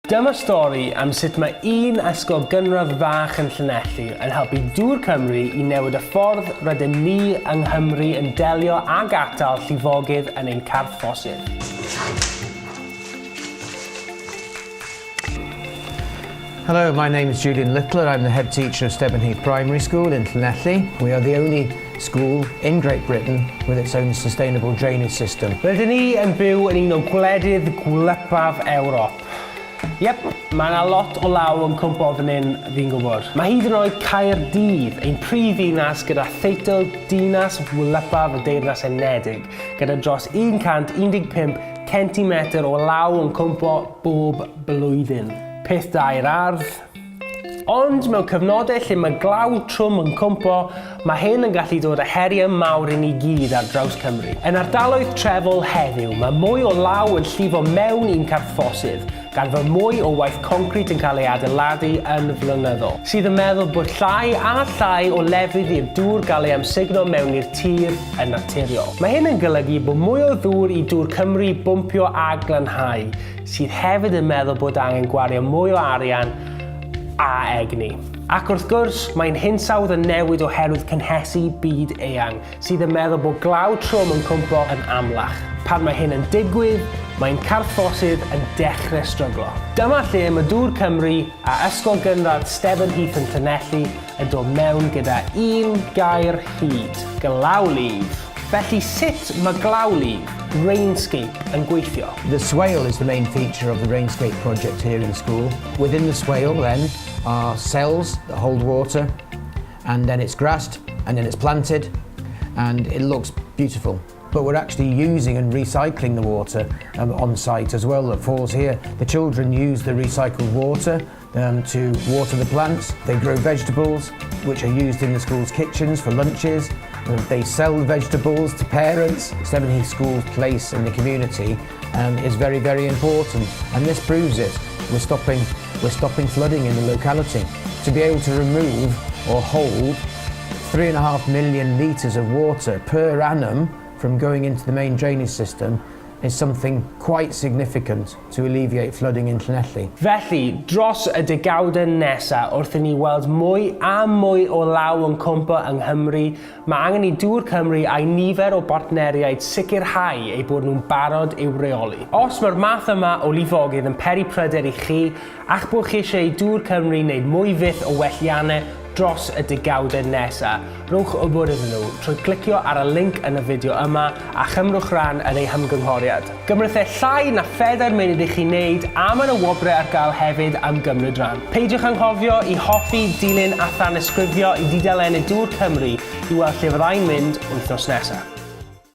Dyma stori am sut mae un ysgol gynradd fach yn Llanelli yn helpu dŵr Cymru i newid y ffordd rydym ni yng Nghymru yn delio ag atal llifogydd yn ein carthosydd. Hello, my name is Julian Littler. I'm the head teacher of Stebbin Heath Primary School in Llanelli. We are the only school in Great Britain with its own sustainable drainage system. Rydym ni yn byw yn un o gwledydd gwlypaf Ewrop. Iep, mae yna lot o law yn cwmpo fan hyn, fi'n gwybod. Mae hyd yn oed Caerdydd, ein prif ddinas gyda theitl dinas gwlypaf y Deyrnas Unedig, gyda dros 115 centimetr o law yn cwmpo bob blwyddyn. Peth da i'r ardd. Ond mewn cyfnodau lle mae glaw trwm yn cwmpo, mae hyn yn gallu dod â heriau mawr i ni gyd ar draws Cymru. Yn ardaloedd trefol heddiw, mae mwy o law yn llifo mewn i'n carthosydd, gan fod mwy o waith concrit yn cael ei adeiladu yn flynyddol, sydd yn meddwl bod llai a llai o lefydd i'r dŵr gael ei amsugno mewn i'r tir yn naturiol. Mae hyn yn golygu bod mwy o ddŵr i dŵr Cymru bwmpio a glanhau, sydd hefyd yn meddwl bod angen gwario mwy o arian a egni. Ac wrth gwrs, mae'n hinsawdd yn newid oherwydd cynhesu byd eang, sydd yn meddwl bod glaw trwm yn cwmpo yn amlach. Pan mae hyn yn digwydd, mae'n carthosydd yn dechrau stryglo. Dyma lle mae dŵr Cymru a ysgol gynradd Stebbin Heath yn Llanelli yn dod mewn gyda un gair hyd, GlawLif. Felly sut mae GlawLif, Rainscape, yn gweithio? The swale is the main feature of the Rainscape project here in school. Within the swale then are cells that hold water, and then it's grassed, and then it's planted, and it looks beautiful. But we're actually using and recycling the water on site as well that falls here. The children use the recycled water to water the plants. They grow vegetables which are used in the school's kitchens for lunches. They sell the vegetables to parents. Stebbin Heath School's place in the community is very, very important, and this proves it. We're stopping flooding in the locality. To be able to remove or hold 3.5 million litres of water per annum from going into the main drainage system is something quite significant to alleviate flooding in Llanelli. Felly, dros y degawdau nesaf wrth i ni weld mwy a mwy o law yn cwmpo yng Nghymru, mae angen i dŵr Cymru a'i nifer o bartneriaid sicrhau eu bod nhw'n barod i'w reoli. Os mae'r math yma o lifogydd yn peri pryder i chi, a'ch bod chi eisiau i dŵr Cymru wneud mwy fyth o welliannau dros y degawdau nesaf, rhowch wybod iddyn nhw trwy clicio ar y link yn y fideo yma a chymrwch ran yn ei hymgynghoriad. Gymrithau llai na 4 munud i chi wneud a mae yna wobrau ar gael hefyd am gymryd ran. Peidiwch anghofio i hoffi, dilyn a thanysgrifio i dudalennau dŵr Cymru i weld lle fyddai'n mynd wythnos nesaf.